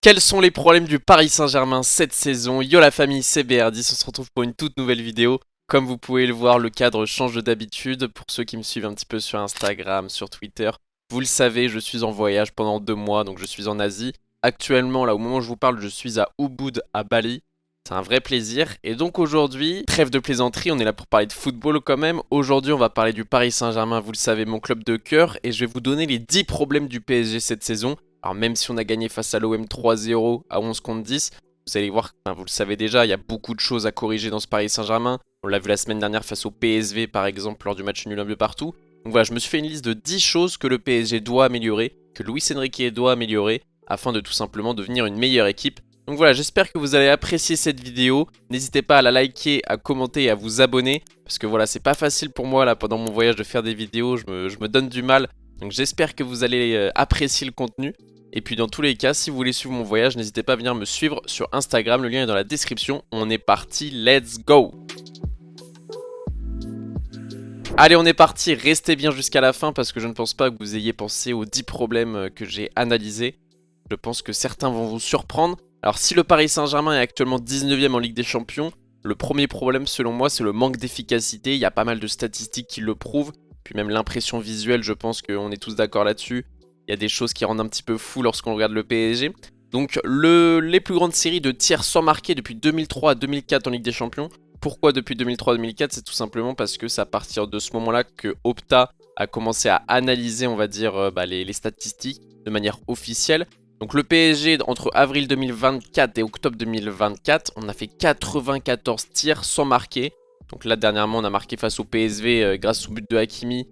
Quels sont les problèmes du Paris Saint-Germain cette saison? Yo la famille, c'est BR10, on se retrouve pour une toute nouvelle vidéo. Comme vous pouvez le voir, le cadre change d'habitude. Pour ceux qui me suivent un petit peu sur Instagram, sur Twitter, vous le savez, je suis en voyage pendant 2 mois, donc je suis en Asie. Actuellement, là au moment où je vous parle, je suis à Ubud, à Bali. C'est un vrai plaisir. Et donc aujourd'hui, trêve de plaisanterie, on est là pour parler de football quand même. Aujourd'hui, on va parler du Paris Saint-Germain, vous le savez, mon club de cœur. Et je vais vous donner les 10 problèmes du PSG cette saison. Alors même si on a gagné face à l'OM 3-0 à 11 contre 10, vous allez voir, enfin, vous le savez déjà, il y a beaucoup de choses à corriger dans ce Paris Saint-Germain. On l'a vu la semaine dernière face au PSV par exemple lors du match nul un peu partout. Donc voilà, je me suis fait une liste de 10 choses que le PSG doit améliorer, que Luis Enrique doit améliorer, afin de tout simplement devenir une meilleure équipe. Donc voilà, j'espère que vous allez apprécier cette vidéo. N'hésitez pas à la liker, à commenter et à vous abonner. Parce que voilà, c'est pas facile pour moi là pendant mon voyage de faire des vidéos, je me donne du mal. Donc j'espère que vous allez apprécier le contenu. Et puis dans tous les cas, si vous voulez suivre mon voyage, n'hésitez pas à venir me suivre sur Instagram, le lien est dans la description. On est parti, let's go! Allez, on est parti, restez bien jusqu'à la fin parce que je ne pense pas que vous ayez pensé aux 10 problèmes que j'ai analysés. Je pense que certains vont vous surprendre. Alors si le Paris Saint-Germain est actuellement 19ème en Ligue des Champions, le premier problème selon moi c'est le manque d'efficacité. Il y a pas mal de statistiques qui le prouvent. Puis même l'impression visuelle, je pense qu'on est tous d'accord là-dessus. Il y a des choses qui rendent un petit peu fou lorsqu'on regarde le PSG. Donc les plus grandes séries de tirs sans marquer depuis 2003 à 2004 en Ligue des Champions. Pourquoi depuis 2003-2004? C'est tout simplement parce que c'est à partir de ce moment-là que Opta a commencé à analyser, on va dire, les statistiques de manière officielle. Donc le PSG, entre avril 2024 et octobre 2024, on a fait 94 tirs sans marquer. Donc là, dernièrement, on a marqué face au PSV grâce au but de Hakimi.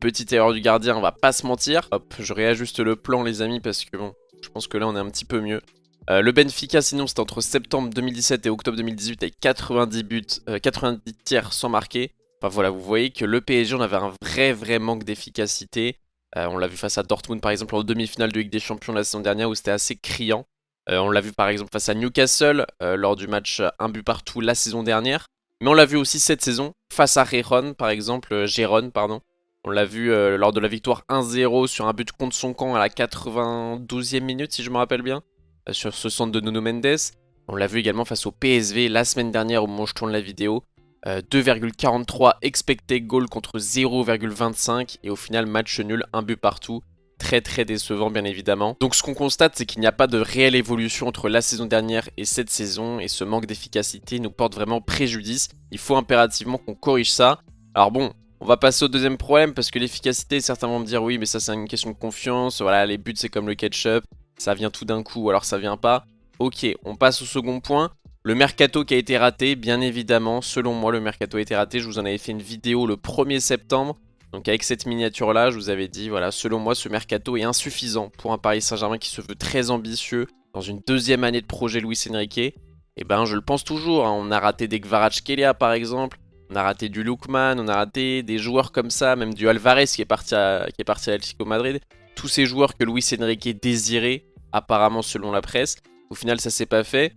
Petite erreur du gardien, on va pas se mentir. Hop, je réajuste le plan les amis parce que bon, je pense que là on est un petit peu mieux. Le Benfica sinon c'était entre septembre 2017 et octobre 2018 avec 90 buts, 90 tirs sans marquer. Enfin voilà, vous voyez que le PSG on avait un vrai manque d'efficacité. On l'a vu face à Dortmund par exemple en demi-finale de Ligue des Champions la saison dernière où c'était assez criant. On l'a vu par exemple face à Newcastle lors du match un but partout la saison dernière. Mais on l'a vu aussi cette saison face à Gérone par exemple, Gérone pardon. On l'a vu lors de la victoire 1-0 sur un but contre son camp à la 92e minute si je me rappelle bien, sur ce centre de Nuno Mendes. On l'a vu également face au PSV la semaine dernière au moment où je tourne la vidéo. 2,43 expected goal contre 0,25 et au final match nul, un but partout. Très décevant bien évidemment. Donc ce qu'on constate c'est qu'il n'y a pas de réelle évolution entre la saison dernière et cette saison et ce manque d'efficacité nous porte vraiment préjudice. Il faut impérativement qu'on corrige ça. Alors bon, on va passer au deuxième problème parce que l'efficacité, certains vont me dire oui mais ça c'est une question de confiance, voilà les buts c'est comme le ketchup, ça vient tout d'un coup ou alors ça vient pas. Ok, on passe au second point, le mercato qui a été raté, bien évidemment, selon moi le mercato a été raté, je vous en avais fait une vidéo le 1er septembre, donc avec cette miniature là je vous avais dit voilà selon moi ce mercato est insuffisant pour un Paris Saint-Germain qui se veut très ambitieux dans une deuxième année de projet Luis Enrique. Et ben je le pense toujours, hein. On a raté des Kvaratskhelia par exemple. On a raté du Lookman, on a raté des joueurs comme ça, même du Alvarez qui est parti à Atlético Madrid. Tous ces joueurs que Luis Enrique désirait, apparemment selon la presse. Au final, ça s'est pas fait.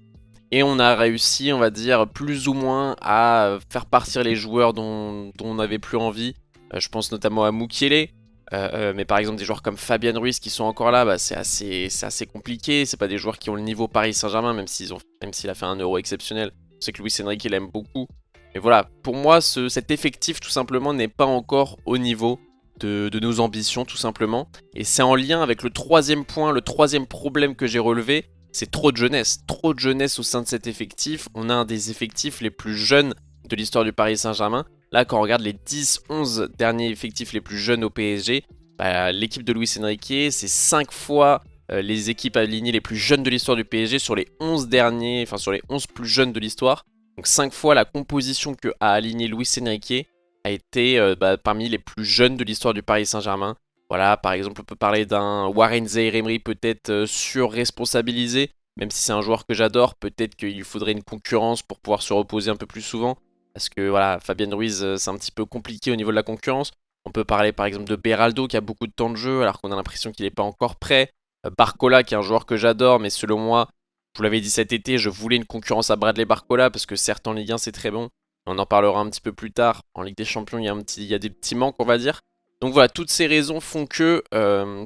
Et on a réussi, on va dire, plus ou moins à faire partir les joueurs dont on n'avait plus envie. Je pense notamment à Mukiele. Mais par exemple, des joueurs comme Fabian Ruiz qui sont encore là, bah, c'est assez compliqué. C'est pas des joueurs qui ont le niveau Paris Saint-Germain, même s'il a fait un euro exceptionnel. Je sais que Luis Enrique l'aime beaucoup. Mais voilà, pour moi, cet effectif tout simplement n'est pas encore au niveau de nos ambitions tout simplement. Et c'est en lien avec le troisième point, le troisième problème que j'ai relevé, c'est trop de jeunesse. Trop de jeunesse au sein de cet effectif. On a un des effectifs les plus jeunes de l'histoire du Paris Saint-Germain. Là, quand on regarde les 10-11 derniers effectifs les plus jeunes au PSG, bah, l'équipe de Luis Enrique, c'est 5 fois les équipes alignées les plus jeunes de l'histoire du PSG sur les 11 derniers, enfin sur les 11 plus jeunes de l'histoire. Donc 5 fois la composition que a aligné Luis Enrique a été parmi les plus jeunes de l'histoire du Paris Saint-Germain. Voilà, par exemple, on peut parler d'un Warren Zaïre-Emery peut-être surresponsabilisé, même si c'est un joueur que j'adore, peut-être qu'il faudrait une concurrence pour pouvoir se reposer un peu plus souvent. Parce que voilà, Fabien Ruiz, c'est un petit peu compliqué au niveau de la concurrence. On peut parler par exemple de Beraldo qui a beaucoup de temps de jeu alors qu'on a l'impression qu'il n'est pas encore prêt. Barcola qui est un joueur que j'adore, mais selon moi, je vous l'avais dit cet été, je voulais une concurrence à Bradley Barcola parce que certes en Ligue 1 c'est très bon. On en parlera un petit peu plus tard. En Ligue des Champions, il y a des petits manques, on va dire. Donc voilà, toutes ces raisons font que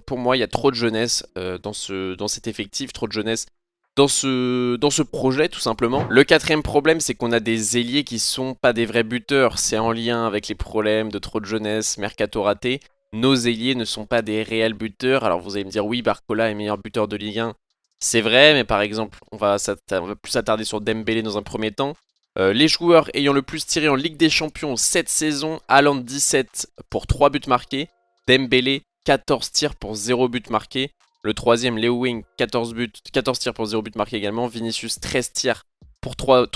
pour moi il y a trop de jeunesse dans cet effectif, trop de jeunesse dans ce projet tout simplement. Le quatrième problème, c'est qu'on a des ailiers qui sont pas des vrais buteurs. C'est en lien avec les problèmes de trop de jeunesse, mercato raté. Nos ailiers ne sont pas des réels buteurs. Alors vous allez me dire oui, Barcola est meilleur buteur de Ligue 1. C'est vrai, mais par exemple, on va plus s'attarder sur Dembélé dans un premier temps. Les joueurs ayant le plus tiré en Ligue des Champions cette saison, Haaland 17 pour 3 buts marqués, Dembélé 14 tirs pour 0 but marqué. Le troisième, Leo Wing, 14 tirs pour 0 but marqué également. Vinicius, 13 tirs pour 3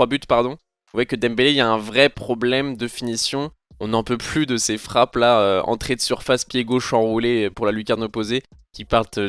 buts, pardon. Vous voyez que Dembélé, il y a un vrai problème de finition. On n'en peut plus de ces frappes là, entrée de surface, pied gauche enroulé pour la lucarne opposée, qui partent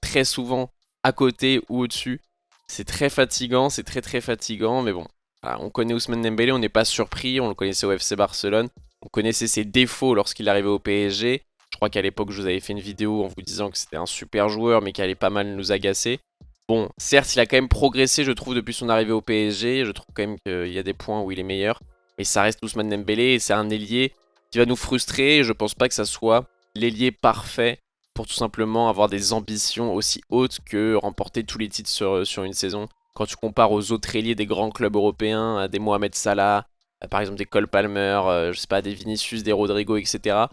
très souvent à côté ou au-dessus. C'est très fatigant, c'est très fatigant, mais bon. Voilà, on connaît Ousmane Dembélé, on n'est pas surpris, on le connaissait au FC Barcelone. On connaissait ses défauts lorsqu'il arrivait au PSG. Je crois qu'à l'époque, je vous avais fait une vidéo en vous disant que c'était un super joueur, mais qu'il allait pas mal nous agacer. Bon, certes, il a quand même progressé, je trouve, depuis son arrivée au PSG. Je trouve quand même qu'il y a des points où il est meilleur. Mais ça reste Ousmane Dembélé et c'est un ailier qui va nous frustrer. Je pense pas que ça soit l'ailier parfait pour tout simplement avoir des ambitions aussi hautes que remporter tous les titres sur une saison. Quand tu compares aux autres ailiers des grands clubs européens, à des Mohamed Salah, par exemple des Cole Palmer, je sais pas, des Vinicius, des Rodrigo, etc.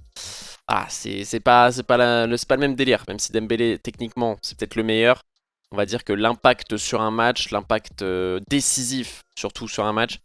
Ah, c'est pas le même délire. Même si Dembélé, techniquement, c'est peut-être le meilleur. On va dire que l'impact sur un match, l'impact décisif, surtout sur un match,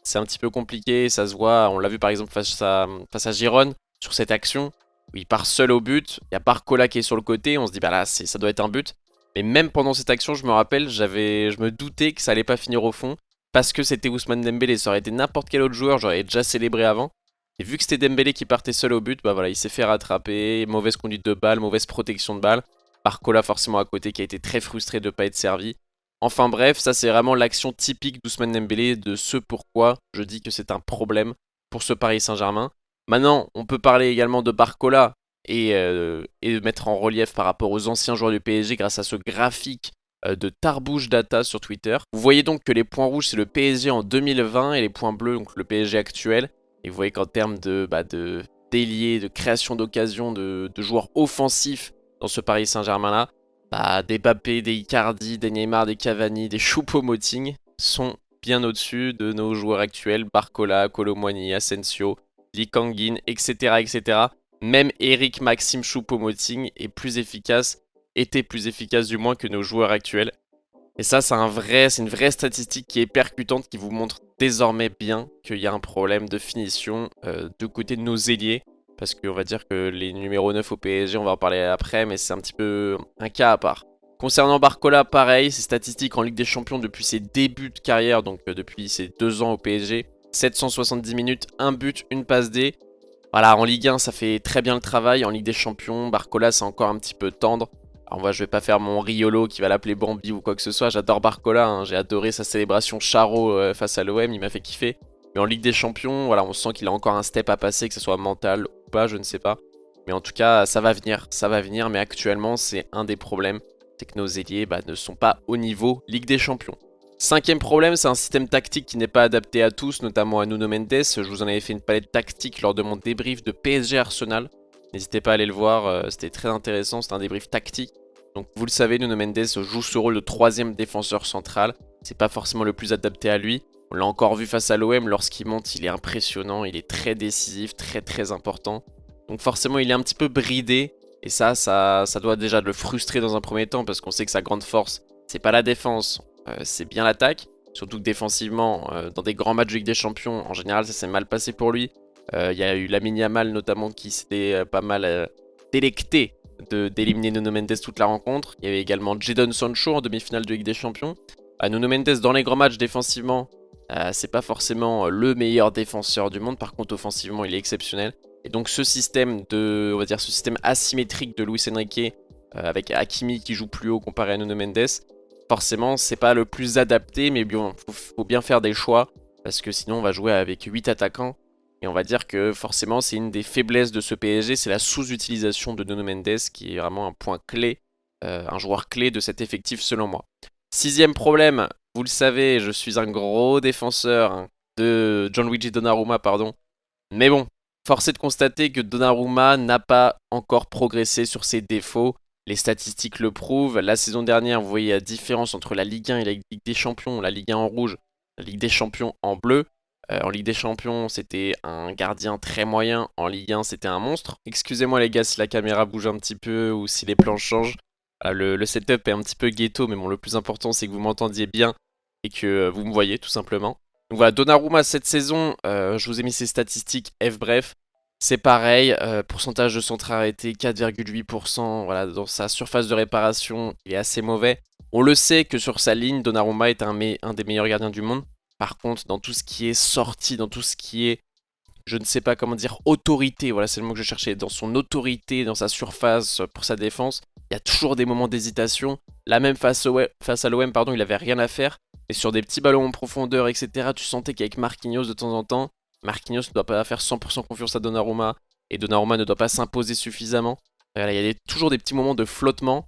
c'est un petit peu compliqué. Ça se voit, on l'a vu par exemple face à Giron, sur cette action, où il part seul au but. Il y a Barcola qui est sur le côté. On se dit, bah là, ça doit être un but. Mais même pendant cette action, je me rappelle, je me doutais que ça allait pas finir au fond. Parce que c'était Ousmane Dembélé. Ça aurait été n'importe quel autre joueur, j'aurais déjà célébré avant. Et vu que c'était Dembélé qui partait seul au but, bah voilà, il s'est fait rattraper. Mauvaise conduite de balle, mauvaise protection de balle. Barcola forcément à côté qui a été très frustré de ne pas être servi. Enfin bref, ça c'est vraiment l'action typique d'Ousmane Dembélé, de ce pourquoi je dis que c'est un problème pour ce Paris Saint-Germain. Maintenant, on peut parler également de Barcola et mettre en relief par rapport aux anciens joueurs du PSG grâce à ce graphique de Tarbouche Data sur Twitter. Vous voyez donc que les points rouges c'est le PSG en 2020 et les points bleus donc le PSG actuel. Et vous voyez qu'en termes de déliés, de création d'occasion, de joueurs offensifs dans ce Paris Saint-Germain là, des Mbappé, des Icardi, des Neymar, des Cavani, des Choupo-Moting sont bien au-dessus de nos joueurs actuels, Barcola, Kolo Muani, Asensio, Lee Kangin, etc. Même Eric Maxime Choupo-Moting est plus efficace, était plus efficace du moins que nos joueurs actuels. Et ça, c'est une vraie statistique qui est percutante, qui vous montre désormais bien qu'il y a un problème de finition de côté de nos ailiers. Parce qu'on va dire que les numéros 9 au PSG, on va en parler après, mais c'est un petit peu un cas à part. Concernant Barcola, pareil, ses statistiques en Ligue des Champions depuis ses débuts de carrière, donc depuis ses 2 ans au PSG. 770 minutes, 1 but, 1 passe D. Voilà, en Ligue 1, ça fait très bien le travail. En Ligue des Champions, Barcola, c'est encore un petit peu tendre. Alors moi je vais pas faire mon Riolo qui va l'appeler Bambi ou quoi que ce soit, j'adore Barcola, hein. J'ai adoré sa célébration Charo face à l'OM, il m'a fait kiffer. Mais en Ligue des Champions, voilà, on sent qu'il a encore un step à passer, que ce soit mental ou pas, je ne sais pas. Mais en tout cas, ça va venir, mais actuellement c'est un des problèmes, c'est que nos ailiers ne sont pas au niveau Ligue des Champions. Cinquième problème, c'est un système tactique qui n'est pas adapté à tous, notamment à Nuno Mendes. Je vous en avais fait une palette tactique lors de mon débrief de PSG Arsenal. N'hésitez pas à aller le voir, c'était très intéressant, c'est un débrief tactique. Donc vous le savez, Nuno Mendes joue ce rôle de troisième défenseur central. C'est pas forcément le plus adapté à lui. On l'a encore vu face à l'OM, lorsqu'il monte, il est impressionnant, il est très décisif, très important. Donc forcément, il est un petit peu bridé. Et ça doit déjà le frustrer dans un premier temps, parce qu'on sait que sa grande force, c'est pas la défense, c'est bien l'attaque. Surtout que défensivement, dans des grands matchs de Ligue des Champions, en général, ça s'est mal passé pour lui. Il y a eu Lamine Yamal notamment qui s'était pas mal délecté d'éliminer Nuno Mendes toute la rencontre. Il y avait également Jadon Sancho en demi-finale de Ligue des Champions. Nuno Mendes dans les grands matchs défensivement, c'est pas forcément le meilleur défenseur du monde. Par contre offensivement il est exceptionnel. Et donc ce système on va dire ce système asymétrique de Luis Enrique avec Hakimi qui joue plus haut comparé à Nuno Mendes, forcément c'est pas le plus adapté, mais bien faut bien faire des choix parce que sinon on va jouer avec 8 attaquants. Et on va dire que forcément c'est une des faiblesses de ce PSG, c'est la sous-utilisation de Nuno Mendes qui est vraiment un point clé, un joueur clé de cet effectif selon moi. Sixième problème, vous le savez, je suis un gros défenseur de Gianluigi Donnarumma, pardon. Mais bon, force est de constater que Donnarumma n'a pas encore progressé sur ses défauts. Les statistiques le prouvent. La saison dernière, vous voyez la différence entre la Ligue 1 et la Ligue des Champions. La Ligue 1 en rouge, la Ligue des Champions en bleu. En Ligue des Champions, c'était un gardien très moyen. En Ligue 1, c'était un monstre. Excusez-moi les gars si la caméra bouge un petit peu ou si les plans changent. Le setup est un petit peu ghetto, mais bon, le plus important, c'est que vous m'entendiez bien et que vous me voyez, tout simplement. Donc voilà, Donnarumma, cette saison, je vous ai mis ses statistiques bref. C'est pareil, pourcentage de centre arrêté, 4,8%. Voilà, dans sa surface de réparation, il est assez mauvais. On le sait que sur sa ligne, Donnarumma est un des meilleurs gardiens du monde. Par contre, dans tout ce qui est sortie, dans tout ce qui est, je ne sais pas comment dire, autorité, voilà c'est le mot que je cherchais, dans son autorité, dans sa surface, pour sa défense, il y a toujours des moments d'hésitation. Là même face à l'OM, pardon, il avait rien à faire. Et sur des petits ballons en profondeur, etc., tu sentais qu'avec Marquinhos de temps en temps, Marquinhos ne doit pas faire 100% confiance à Donnarumma, et Donnarumma ne doit pas s'imposer suffisamment. Voilà, il y a toujours des petits moments de flottement.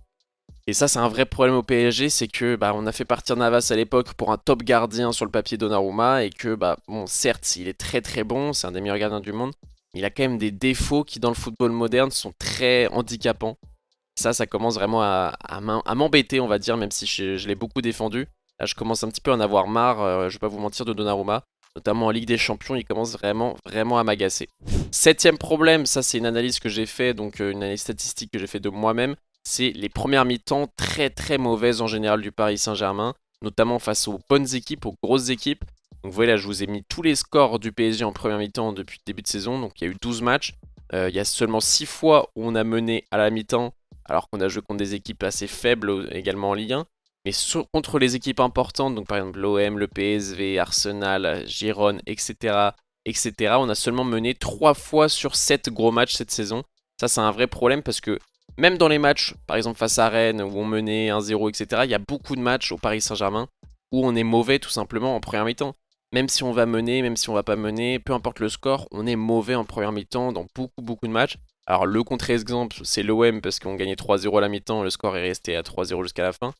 Et ça, c'est un vrai problème au PSG, c'est que on a fait partir Navas à l'époque pour un top gardien sur le papier Donnarumma, et que bon, certes, il est très très bon, c'est un des meilleurs gardiens du monde, mais il a quand même des défauts qui dans le football moderne sont très handicapants. Ça commence vraiment à m'embêter, on va dire, même si je l'ai beaucoup défendu. Là, je commence un petit peu à en avoir marre, je vais pas vous mentir, de Donnarumma. Notamment en Ligue des Champions, il commence vraiment à m'agacer. Septième problème, ça c'est une analyse que j'ai fait, donc une analyse statistique que j'ai fait de moi-même. C'est les premières mi-temps très très mauvaises en général du Paris Saint-Germain, notamment face aux bonnes équipes, aux grosses équipes. Donc vous voyez là, je vous ai mis tous les scores du PSG en première mi-temps depuis le début de saison. Donc il y a eu 12 matchs, il y a seulement 6 fois où on a mené à la mi-temps, alors qu'on a joué contre des équipes assez faibles également en Ligue 1. Mais contre les équipes importantes, donc par exemple l'OM, le PSV, Arsenal, Girone, etc., on a seulement mené 3 fois sur 7 gros matchs cette saison. Ça c'est un vrai problème parce que même dans les matchs, par exemple face à Rennes, où on menait 1-0, etc., il y a beaucoup de matchs au Paris Saint-Germain où on est mauvais tout simplement en première mi-temps. Même si on va mener, même si on va pas mener, peu importe le score, on est mauvais en première mi-temps dans beaucoup de matchs. Alors le contre-exemple, c'est l'OM parce qu'on gagnait 3-0 à la mi-temps, le score est resté à 3-0 jusqu'à la fin.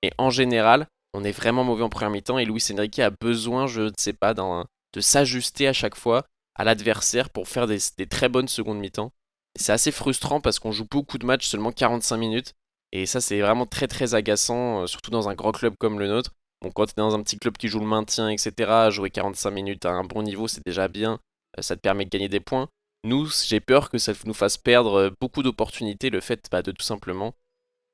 Et en général, on est vraiment mauvais en première mi-temps et Luis Enrique a besoin, je ne sais pas, de s'ajuster à chaque fois à l'adversaire pour faire des très bonnes secondes mi-temps. C'est assez frustrant parce qu'on joue beaucoup de matchs, seulement 45 minutes. Et ça, c'est vraiment très agaçant, surtout dans un grand club comme le nôtre. Donc quand tu es dans un petit club qui joue le maintien, etc., jouer 45 minutes à un bon niveau, c'est déjà bien. Ça te permet de gagner des points. Nous, j'ai peur que ça nous fasse perdre beaucoup d'opportunités, le fait de tout simplement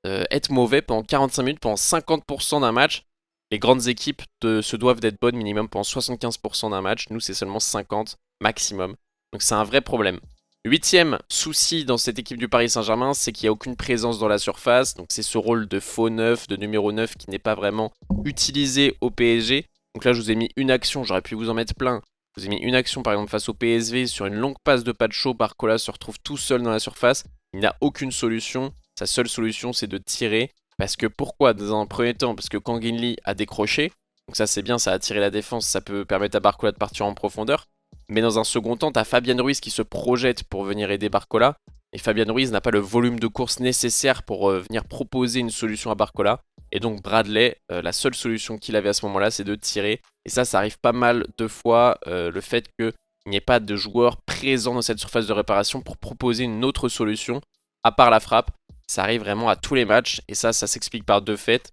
être mauvais pendant 45 minutes, pendant 50% d'un match. Les grandes équipes se doivent d'être bonnes minimum pendant 75% d'un match. Nous, c'est seulement 50 maximum. Donc c'est un vrai problème. Huitième souci dans cette équipe du Paris Saint-Germain, c'est qu'il n'y a aucune présence dans la surface. Donc c'est ce rôle de faux neuf, de numéro 9 qui n'est pas vraiment utilisé au PSG. Donc là, je vous ai mis une action, j'aurais pu vous en mettre plein. Je vous ai mis une action par exemple face au PSV sur une longue passe de Pacho. Barcola se retrouve tout seul dans la surface. Il n'a aucune solution. Sa seule solution, c'est de tirer. Parce que pourquoi? Dans un premier temps, parce que Kang In Lee a décroché. Donc ça, c'est bien, ça a attiré la défense. Ça peut permettre à Barcola de partir en profondeur. Mais dans un second temps, tu as Fabian Ruiz qui se projette pour venir aider Barcola. Et Fabian Ruiz n'a pas le volume de course nécessaire pour venir proposer une solution à Barcola. Et donc Bradley, la seule solution qu'il avait à ce moment-là, c'est de tirer. Et ça arrive pas mal de fois, le fait qu'il n'y ait pas de joueur présent dans cette surface de réparation pour proposer une autre solution, à part la frappe. Ça arrive vraiment à tous les matchs. Et ça s'explique par deux faits.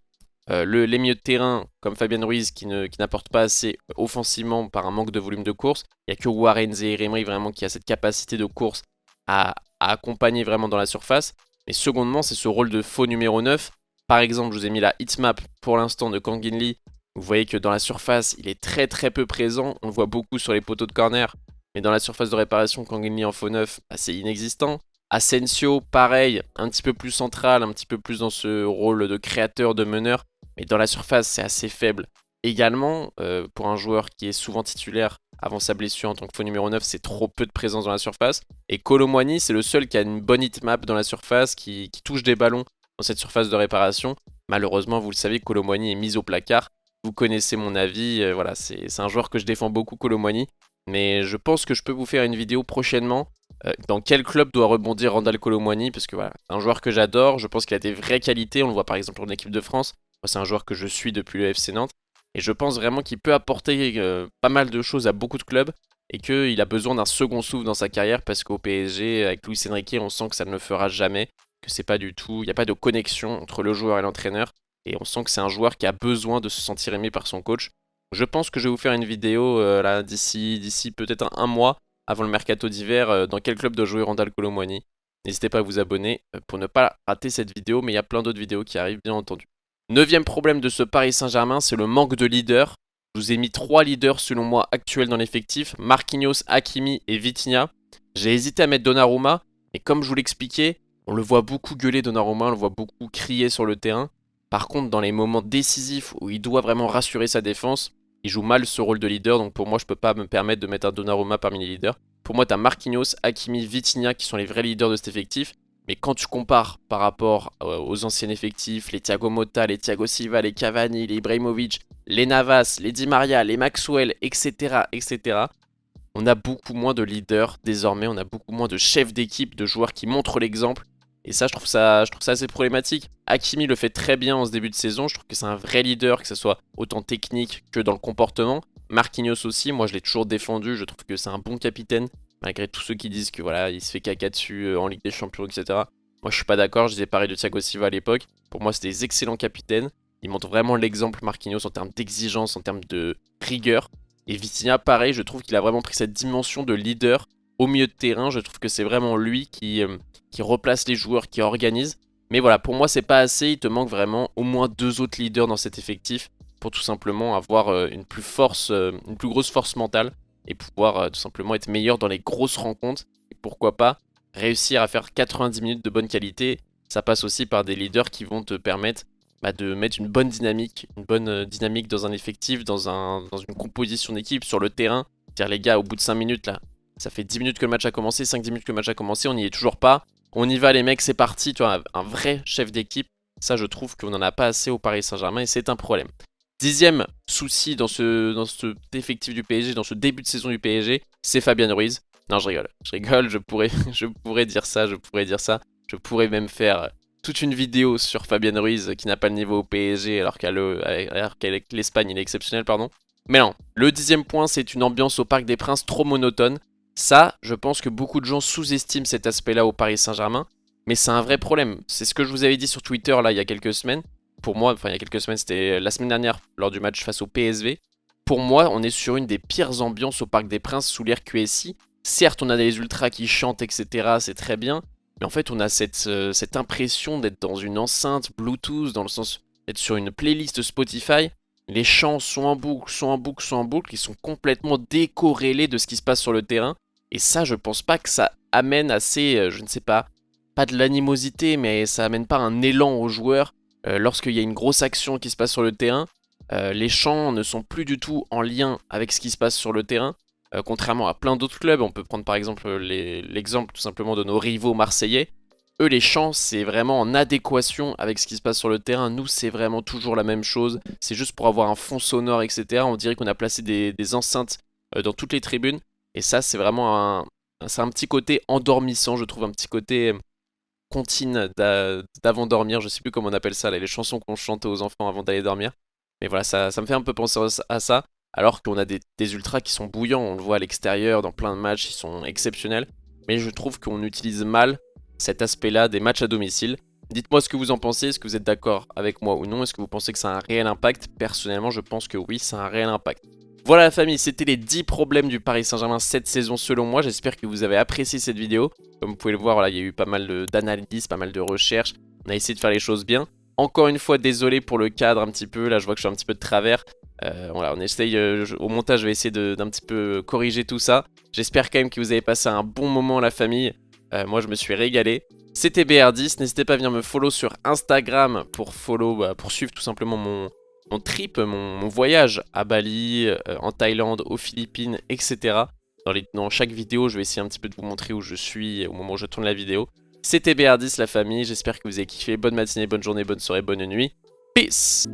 Les milieux de terrain, comme Fabian Ruiz, qui n'apporte pas assez offensivement par un manque de volume de course. Il n'y a que Warren Zaïre-Emery vraiment qui a cette capacité de course à accompagner vraiment dans la surface. Mais secondement, c'est ce rôle de faux numéro 9. Par exemple, je vous ai mis la hitmap pour l'instant de Kang In Lee. Vous voyez que dans la surface, il est très peu présent. On le voit beaucoup sur les poteaux de corner. Mais dans la surface de réparation, Kang In Lee en faux 9, c'est inexistant. Asensio, pareil, un petit peu plus central, un petit peu plus dans ce rôle de créateur, de meneur. Mais dans la surface, c'est assez faible. Également, pour un joueur qui est souvent titulaire avant sa blessure en tant que faux numéro 9, c'est trop peu de présence dans la surface. Et Kolo Muani, c'est le seul qui a une bonne hitmap dans la surface, qui touche des ballons dans cette surface de réparation. Malheureusement, vous le savez, Kolo Muani est mis au placard. Vous connaissez mon avis, voilà, c'est un joueur que je défends beaucoup, Kolo Muani. Mais je pense que je peux vous faire une vidéo prochainement. Dans quel club doit rebondir Randal Kolo Muani? Parce que voilà, c'est un joueur que j'adore, je pense qu'il a des vraies qualités. On le voit par exemple en équipe de France. Moi, c'est un joueur que je suis depuis le FC Nantes. Et je pense vraiment qu'il peut apporter pas mal de choses à beaucoup de clubs. et qu'il a besoin d'un second souffle dans sa carrière parce qu'au PSG, avec Luis Enrique, on sent que ça ne le fera jamais, que c'est pas du tout, il n'y a pas de connexion entre le joueur et l'entraîneur, et on sent que c'est un joueur qui a besoin de se sentir aimé par son coach. Je pense que je vais vous faire une vidéo là d'ici peut-être un mois, avant le mercato d'hiver, dans quel club doit jouer Randal Kolo Muani. N'hésitez pas à vous abonner pour ne pas rater cette vidéo, mais il y a plein d'autres vidéos qui arrivent bien entendu. Neuvième problème de ce Paris Saint-Germain, c'est le manque de leaders. Je vous ai mis 3 leaders selon moi actuels dans l'effectif, Marquinhos, Hakimi et Vitinha. J'ai hésité à mettre Donnarumma, et comme je vous l'expliquais, on le voit beaucoup gueuler Donnarumma, on le voit beaucoup crier sur le terrain. Par contre, dans les moments décisifs où il doit vraiment rassurer sa défense, il joue mal ce rôle de leader, donc pour moi je peux pas me permettre de mettre un Donnarumma parmi les leaders. Pour moi, tu as Marquinhos, Hakimi, Vitinha qui sont les vrais leaders de cet effectif. Mais quand tu compares par rapport aux anciens effectifs, les Thiago Motta, les Thiago Silva, les Cavani, les Ibrahimovic, les Navas, les Di Maria, les Maxwell, etc., etc., on a beaucoup moins de leaders désormais, on a beaucoup moins de chefs d'équipe, de joueurs qui montrent l'exemple. Et ça, je trouve ça assez problématique. Hakimi le fait très bien en ce début de saison, je trouve que c'est un vrai leader, que ce soit autant technique que dans le comportement. Marquinhos aussi, moi je l'ai toujours défendu, je trouve que c'est un bon capitaine, malgré tous ceux qui disent que voilà, il se fait caca dessus en Ligue des Champions, etc. Moi je suis pas d'accord, je disais pareil de Thiago Silva à l'époque. Pour moi c'est des excellents capitaines, ils montrent vraiment l'exemple Marquinhos en termes d'exigence, en termes de rigueur. Et Vitinha pareil, je trouve qu'il a vraiment pris cette dimension de leader au milieu de terrain, je trouve que c'est vraiment lui qui replace les joueurs, qui organise. Mais voilà, pour moi c'est pas assez, il te manque vraiment au moins 2 autres leaders dans cet effectif pour tout simplement avoir une plus grosse force mentale et pouvoir tout simplement être meilleur dans les grosses rencontres. Et pourquoi pas réussir à faire 90 minutes de bonne qualité. Ça passe aussi par des leaders qui vont te permettre de mettre une bonne dynamique dans un effectif, dans une composition d'équipe sur le terrain. Dire les gars, au bout de 5 minutes là, ça fait 10 minutes que le match a commencé, 5-10 minutes que le match a commencé, on n'y est toujours pas. On y va les mecs, c'est parti, tu vois, un vrai chef d'équipe. Ça je trouve qu'on n'en a pas assez au Paris Saint-Germain et c'est un problème. 10e souci dans ce effectif du PSG, dans ce début de saison du PSG, c'est Fabian Ruiz. Non, je rigole, je pourrais dire ça, je pourrais même faire toute une vidéo sur Fabian Ruiz qui n'a pas le niveau au PSG alors qu'avec l'Espagne il est exceptionnel, pardon. Mais non, le 10e point, c'est une ambiance au Parc des Princes trop monotone. Ça, je pense que beaucoup de gens sous-estiment cet aspect-là au Paris Saint-Germain, mais c'est un vrai problème. C'est ce que je vous avais dit sur Twitter là il y a quelques semaines. Pour moi, enfin il y a quelques semaines, c'était la semaine dernière lors du match face au PSV. Pour moi, on est sur une des pires ambiances au Parc des Princes sous l'ère QSI. Certes, on a des ultras qui chantent, etc. C'est très bien. Mais en fait, on a cette impression d'être dans une enceinte Bluetooth, dans le sens d'être sur une playlist Spotify. Les chants sont en boucle, ils sont complètement décorrélés de ce qui se passe sur le terrain. Et ça, je pense pas que ça amène assez, je ne sais pas de l'animosité, mais ça amène pas un élan aux joueurs. Lorsqu'il y a une grosse action qui se passe sur le terrain, les chants ne sont plus du tout en lien avec ce qui se passe sur le terrain. Contrairement à plein d'autres clubs, on peut prendre par exemple l'exemple tout simplement de nos rivaux marseillais. Eux, les chants, c'est vraiment en adéquation avec ce qui se passe sur le terrain. Nous, c'est vraiment toujours la même chose. C'est juste pour avoir un fond sonore, etc. On dirait qu'on a placé des enceintes dans toutes les tribunes. Et ça, c'est vraiment un petit côté endormissant, je trouve, un petit côté comptine d'avant dormir. Je sais plus comment on appelle ça, là, les chansons qu'on chante aux enfants avant d'aller dormir. Mais voilà, ça me fait un peu penser à ça. Alors qu'on a des ultras qui sont bouillants, on le voit à l'extérieur, dans plein de matchs, ils sont exceptionnels. Mais je trouve qu'on utilise mal cet aspect-là des matchs à domicile. Dites-moi ce que vous en pensez, est-ce que vous êtes d'accord avec moi ou non? Est-ce que vous pensez que ça a un réel impact? Personnellement, je pense que oui, ça a un réel impact. Voilà la famille, c'était les 10 problèmes du Paris Saint-Germain cette saison selon moi. J'espère que vous avez apprécié cette vidéo. Comme vous pouvez le voir, voilà, il y a eu pas mal d'analyses, pas mal de recherches. On a essayé de faire les choses bien. Encore une fois, désolé pour le cadre un petit peu. Là, je vois que je suis un petit peu de travers. Voilà, on essaye, au montage, je vais essayer d'un petit peu corriger tout ça. J'espère quand même que vous avez passé un bon moment la famille. Moi, je me suis régalé. C'était BR10. N'hésitez pas à venir me follow sur Instagram pour suivre tout simplement mon trip, mon voyage à Bali, en Thaïlande, aux Philippines, etc. Dans chaque vidéo, je vais essayer un petit peu de vous montrer où je suis au moment où je tourne la vidéo. C'était BR10 la famille, j'espère que vous avez kiffé. Bonne matinée, bonne journée, bonne soirée, bonne nuit. Peace!